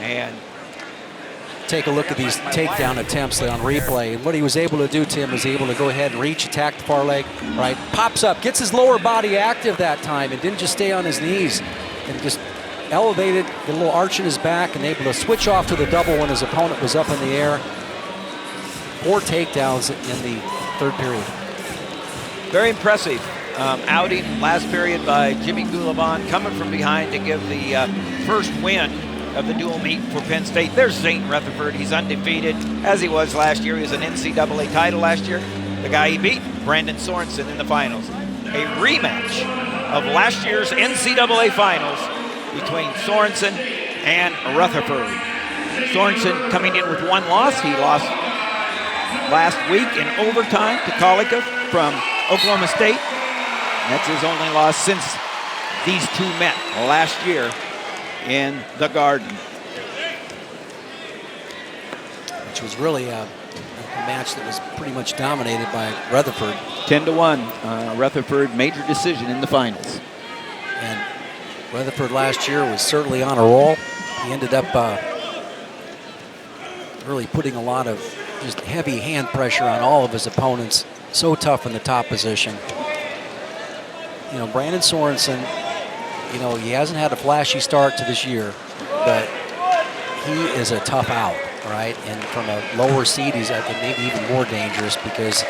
And take a look at these takedown attempts on replay. And what he was able to do, Tim, is able to go ahead and reach, attack the far leg, right? Pops up, gets his lower body active that time and didn't just stay on his knees and just elevated, get a little arch in his back and able to switch off to the double when his opponent was up in the air. 4 takedowns in the third period. Very impressive outing last period by Jimmy Goulavant, coming from behind to give the first win of the dual meet for Penn State. There's Zain Retherford. He's undefeated, as he was last year. He was an NCAA title last year. The guy he beat, Brandon Sorenson, in the finals. A rematch of last year's NCAA finals between Sorenson and Retherford. Sorenson coming in with 1 loss. He lost last week in overtime to Kolika from Oklahoma State. That's his only loss since these two met last year in the Garden. Which was really a match that was pretty much dominated by Retherford. 10-1, Retherford, major decision in the finals. And Retherford last year was certainly on a roll. He ended up really putting a lot of just heavy hand pressure on all of his opponents. So tough in the top position. You know, Brandon Sorenson, you know, he hasn't had a flashy start to this year, but he is a tough out, right? And from a lower seed, he's I think maybe even more dangerous because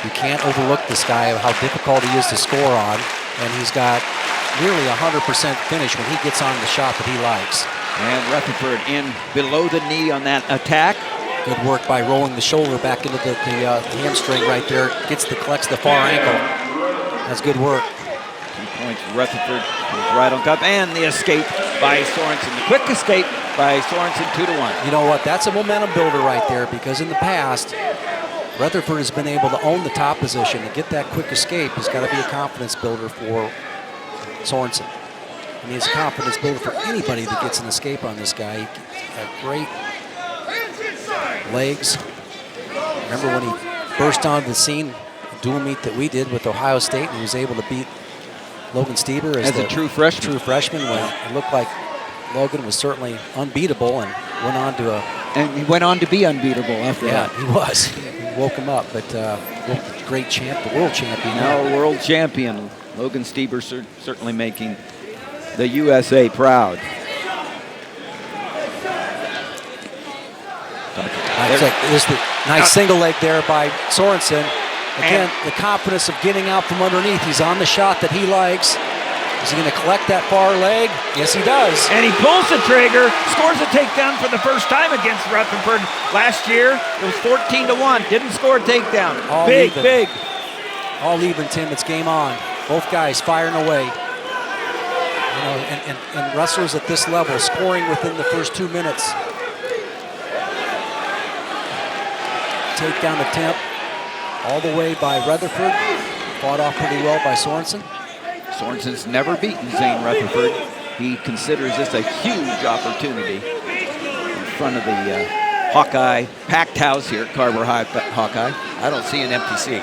you can't overlook this guy of how difficult he is to score on, and he's got nearly 100% finish when he gets on the shot that he likes. And Retherford in below the knee on that attack. Good work by rolling the shoulder back into the hamstring right there. Collects the far ankle. That's good work. 2 points, Retherford is right on top. And the escape by Sorenson. The quick escape by Sorenson, 2-1. You know what? That's a momentum builder right there because in the past, Retherford has been able to own the top position and get that quick escape. Has got to be a confidence builder for Sorenson. I mean, it's a confidence builder for anybody that gets an escape on this guy. He got great legs. Remember when he burst onto the scene, dual meet that we did with Ohio State, and he was able to beat Logan Stieber as a true freshman. When it looked like Logan was certainly unbeatable and went on to and he went on to be unbeatable after that. Yeah, he was. He woke him up, but great champ, the world champion. Now world champion. Logan Stieber certainly making the USA proud. There's the nice single leg there by Sorenson. Again, the confidence of getting out from underneath. He's on the shot that he likes. Is he going to collect that far leg? Yes, he does. And he pulls the trigger, scores a takedown for the first time against Rutherford. Last year, it was 14-1. Didn't score a takedown. Big. All even, Tim. It's game on. Both guys firing away. You know, and wrestlers at this level scoring within the first 2 minutes. Takedown attempt all the way by Retherford. Fought off pretty well by Sorenson. Sorenson's never beaten Zain Retherford. He considers this a huge opportunity in front of the Hawkeye packed house here at Carver Hawkeye. I don't see an empty seat.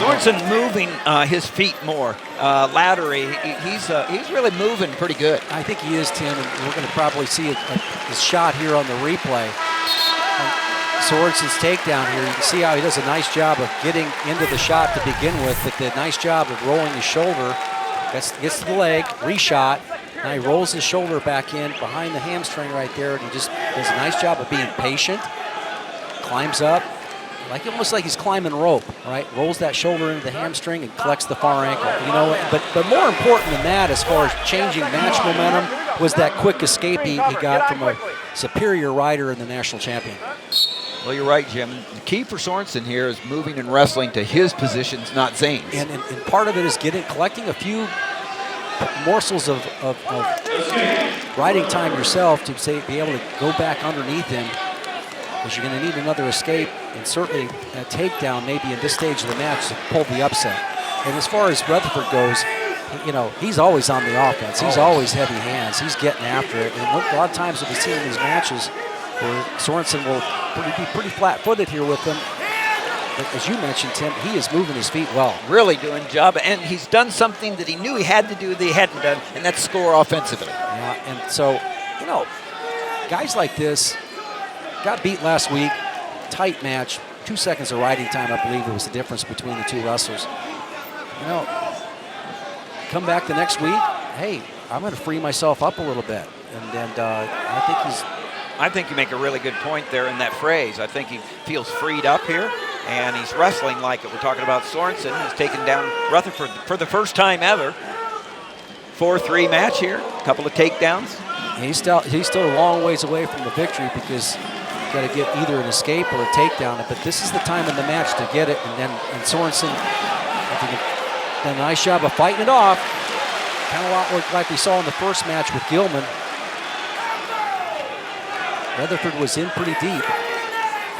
Sorenson moving his feet more. Laterally, he's really moving pretty good. I think he is, Tim, and we're going to probably see a shot here on the replay. Sorenson's takedown here, you can see how he does a nice job of getting into the shot to begin with, but the nice job of rolling his shoulder. Gets to the leg, reshot. Now he rolls his shoulder back in behind the hamstring right there, and he just does a nice job of being patient. Climbs up, almost like he's climbing rope, right? Rolls that shoulder into the hamstring and collects the far ankle. You know, but more important than that, as far as changing match momentum, was that quick escape he got from a superior rider in the national champion. Well, you're right, Jim. The key for Sorenson here is moving and wrestling to his positions, not Zain's. And part of it is collecting a few morsels of riding time yourself to be able to go back underneath him, because you're going to need another escape and certainly a takedown maybe in this stage of the match to pull the upset. And as far as Retherford goes, you know, he's always on the offense. He's always heavy hands. He's getting after it. And a lot of times we've seen in these matches where Sorenson will be pretty flat-footed here with him. But as you mentioned, Tim, he is moving his feet well. Really doing a job, and he's done something that he knew he had to do that he hadn't done, and that's score offensively. Yeah, and so, you know, guys like this got beat last week, tight match, 2 seconds of riding time, I believe it was the difference between the two wrestlers. You know, come back the next week, hey, I'm going to free myself up a little bit. And I think you make a really good point there in that phrase. I think he feels freed up here, and he's wrestling like it. We're talking about Sorenson, who's taken down Retherford for the first time ever. 4-3 match here, a couple of takedowns. He's still a long ways away from the victory because you've got to get either an escape or a takedown. But this is the time in the match to get it. And Sorenson, I think, done a nice job of fighting it off. Kind of like we saw in the first match with Gilman. Rutherford was in pretty deep.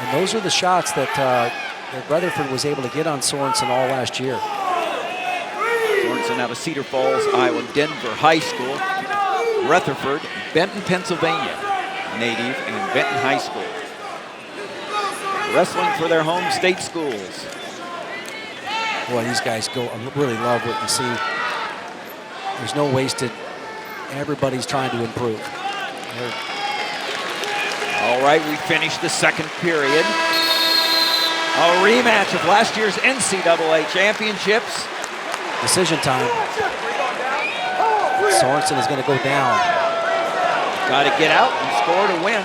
And those are the shots that Rutherford was able to get on Sorenson all last year. Sorenson out of Cedar Falls, Iowa, Denver High School. Retherford, Benton, Pennsylvania native, and Benton High School. Wrestling for their home state schools. Boy, these guys go. I really love what you see. There's no wasted. Everybody's trying to improve. All right, we finished the second period. A rematch of last year's NCAA championships. Decision time. Sorenson is going to go down. Got to get out and score to win.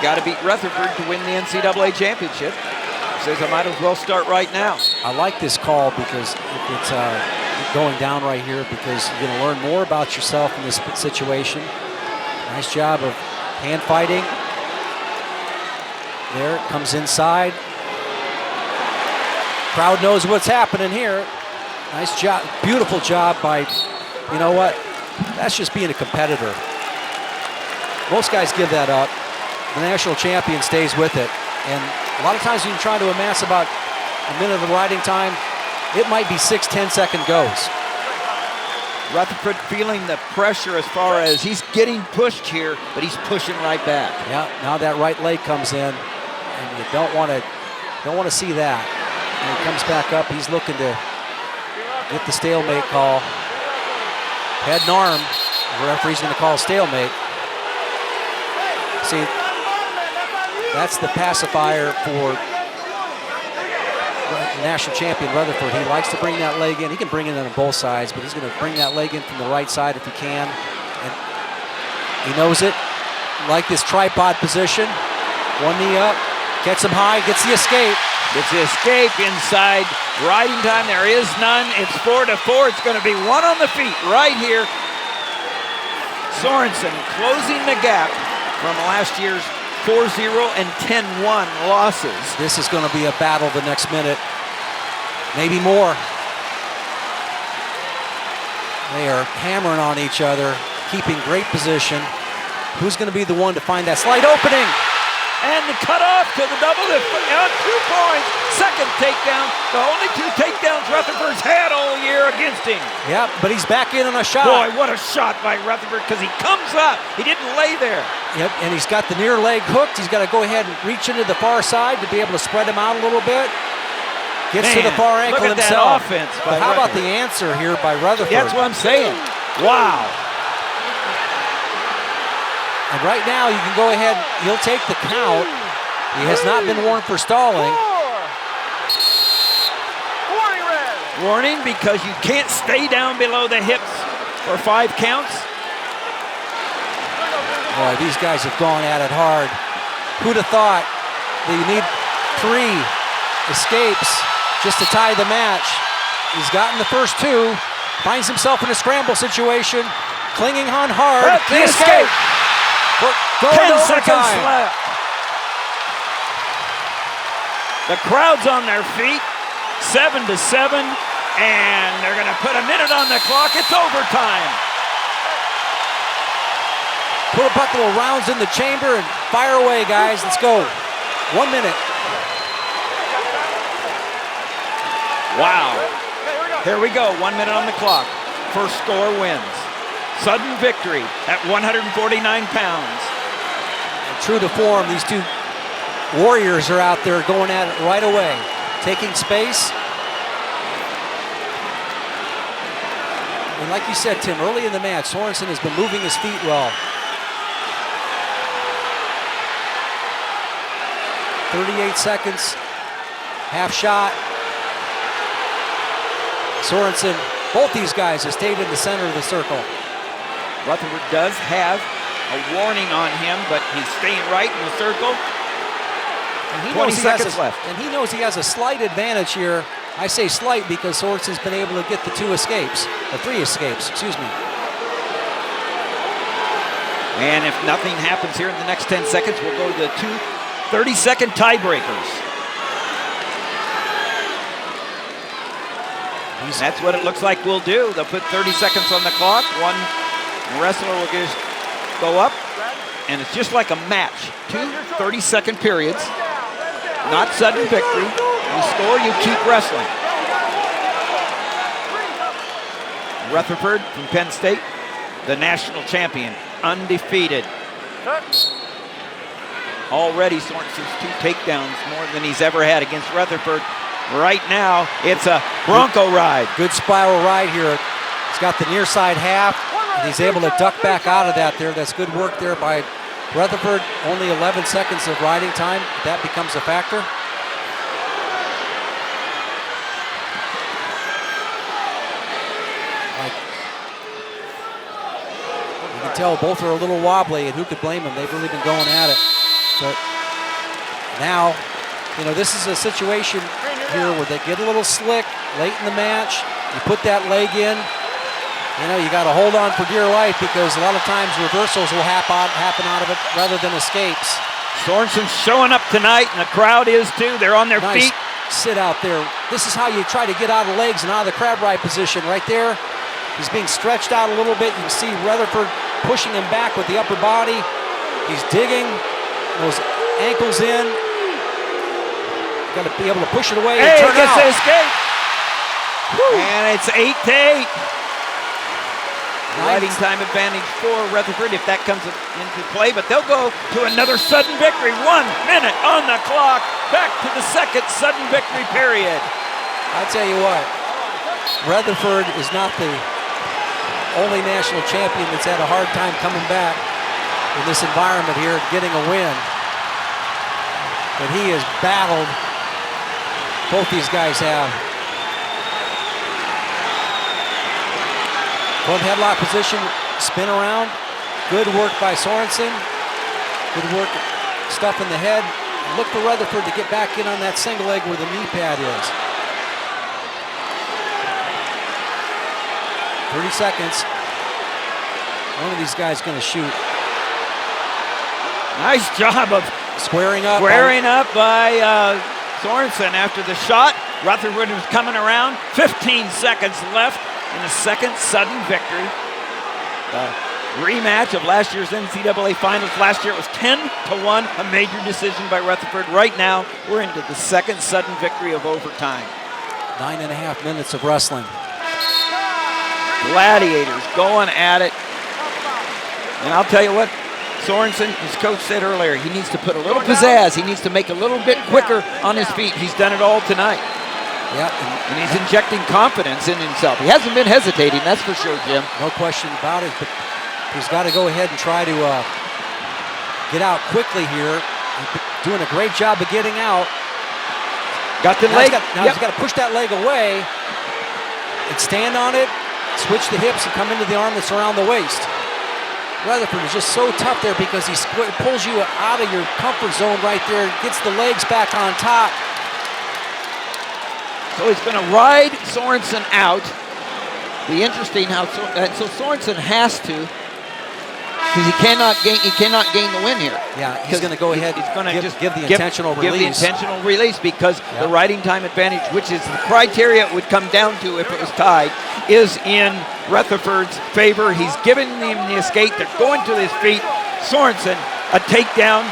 Got to beat Retherford to win the NCAA championship. Says I might as well start right now. I like this call because it's going down right here because you're going to learn more about yourself in this situation. Nice job of hand fighting. There, it comes inside. Crowd knows what's happening here. Nice job, beautiful job by, you know what? That's just being a competitor. Most guys give that up. The national champion stays with it. And a lot of times when you're trying to amass about a minute of riding time, it might be 6-10 second goes. Rutherford feeling the pressure as far as he's getting pushed here, but he's pushing right back. Yeah, now that right leg comes in, and you don't want to see that. And he comes back up. He's looking to get the stalemate call. Head and arm. The referee's going to call stalemate. See, that's the pacifier for national champion Rutherford. He likes to bring that leg in. He can bring it in on both sides, but he's going to bring that leg in from the right side if he can. And he knows it. Like this tripod position. One knee up. Gets him high. Gets the escape. Gets the escape inside. Riding time, there is none. It's 4-4. It's going to be one on the feet right here. Sorenson closing the gap from last year's 4-0 and 10-1 losses. This is going to be a battle the next minute. Maybe more. They are hammering on each other, keeping great position. Who's going to be the one to find that slight opening? And the cutoff to the double lift on 2 points. Second takedown. The only 2 takedowns Rutherford's had all year against him. Yeah, but he's back in on a shot. Boy, what a shot by Retherford because he comes up. He didn't lay there. Yep, and he's got the near leg hooked. He's got to go ahead and reach into the far side to be able to spread him out a little bit. Gets to the far ankle look at himself. That offense but how about the answer here by Retherford? That's what I'm saying. Wow. And right now, you can go ahead. He'll take the count. He has not been warned for stalling. Warning because you can't stay down below the hips for 5 counts. Boy, these guys have gone at it hard. Who'd have thought that you need 3 escapes just to tie the match? He's gotten the first 2. Finds himself in a scramble situation. Clinging on hard. The escape. 10 seconds left. The crowd's on their feet. 7-7. And they're going to put a minute on the clock. It's overtime. Put a bucket of rounds in the chamber and fire away, guys. Let's go. 1 minute. Wow. Here we go. 1 minute on the clock. First score wins. Sudden victory at 149 pounds. And true to form, these 2 warriors are out there going at it right away. taking space. And like you said, Tim, early in the match, Sorenson has been moving his feet well. 38 seconds, half shot. Sorenson, both these guys have stayed in the center of the circle. Retherford does have a warning on him, but he's staying right in the circle. And he 20 knows seconds left. And he knows he has a slight advantage here. I say slight because Sorenson's been able to get the 3 escapes, excuse me. And if nothing happens here in the next 10 seconds, we'll go to the 2 30-second tiebreakers. That's what it looks like we'll do. They'll put 30 seconds on the clock. One wrestler will just go up, and it's just like a match. 2 30-second periods, not sudden victory. You score, you keep wrestling. Retherford from Penn State, the national champion, undefeated. Already Sorensen's 2 takedowns, more than he's ever had against Retherford. Right now, it's a Bronco ride. Good spiral ride here. He's got the near side half, and he's able to duck back out of that there. That's good work there by Retherford. Only 11 seconds of riding time. That becomes a factor. You can tell both are a little wobbly, and who could blame them? They've really been going at it. But now, you know, this is a situation here where they get a little slick late in the match. You put that leg in, you know, you got to hold on for dear life because a lot of times reversals will happen out of it rather than escapes. Sorensen's showing up tonight, and the crowd is too. They're on their feet. Sit out there. This is how you try to get out of legs and out of the crab ride position right there. He's being stretched out a little bit. You can see Retherford pushing him back with the upper body. He's digging those ankles in. Got to be able to push it away and turn gets out. The escape. And it's 8-8. Riding time advantage for Retherford if that comes into play, but they'll go to another sudden victory. 1 minute on the clock. Back to the second sudden victory period. I'll tell you what, Retherford is not the only national champion that's had a hard time coming back in this environment here, getting a win. But he has battled. Both these guys have. Front headlock position, spin around. Good work by Sorenson. Good work, stuff in the head. Look for Retherford to get back in on that single leg where the knee pad is. 30 seconds. One of these guys going to shoot. Nice job of squaring up by Sorenson after the shot. Retherford was coming around. 15 seconds left in the second sudden victory. Rematch of last year's NCAA Finals. Last year it was 10-1, a major decision by Retherford. Right now, we're into the second sudden victory of overtime. 9.5 minutes of wrestling. Gladiators going at it. And I'll tell you what, Sorensen, his coach said earlier, he needs to put a little pizzazz. He needs to make a little bit quicker on his feet. He's done it all tonight. Yeah, and he's injecting confidence in himself. He hasn't been hesitating, that's for sure, Jim. No question about it, but he's got to go ahead and try to get out quickly here. He's doing a great job of getting out. Got the leg. He's got to push that leg away and stand on it, switch the hips, and come into the arm that's around the waist. Retherford is just so tough there because he pulls you out of your comfort zone right there, gets the legs back on top. So he's going to ride Sorensen out. Be interesting how so Sorensen has to, because he cannot gain the win here. Yeah, he's going to go ahead. He's going to just give the intentional release. Give the intentional release because the riding time advantage, which is the criteria it would come down to if it was tied, is in Retherford's favor. He's giving him the escape. They're going to his feet. Sorensen, a takedown,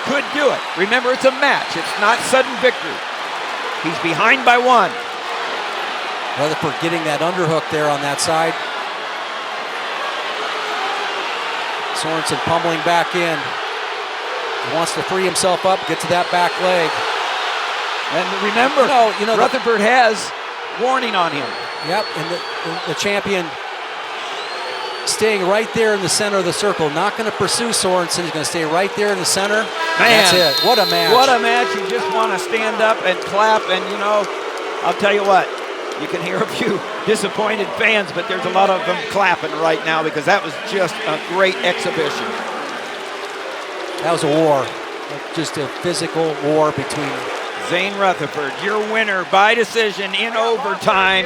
could do it. Remember, it's a match. It's not sudden victory. He's behind by 1. Retherford getting that underhook there on that side. Sorensen pummeling back in. He wants to free himself up, get to that back leg. And remember, Rutherford has warning on him. Yep, and the champion staying right there in the center of the circle. Not going to pursue Sorenson. He's going to stay right there in the center. Man, that's it. What a match. What a match. You just want to stand up and clap. And, I'll tell you what, you can hear a few disappointed fans, but there's a lot of them clapping right now because that was just a great exhibition. That was a war, just a physical war between Zain Retherford, your winner by decision in overtime.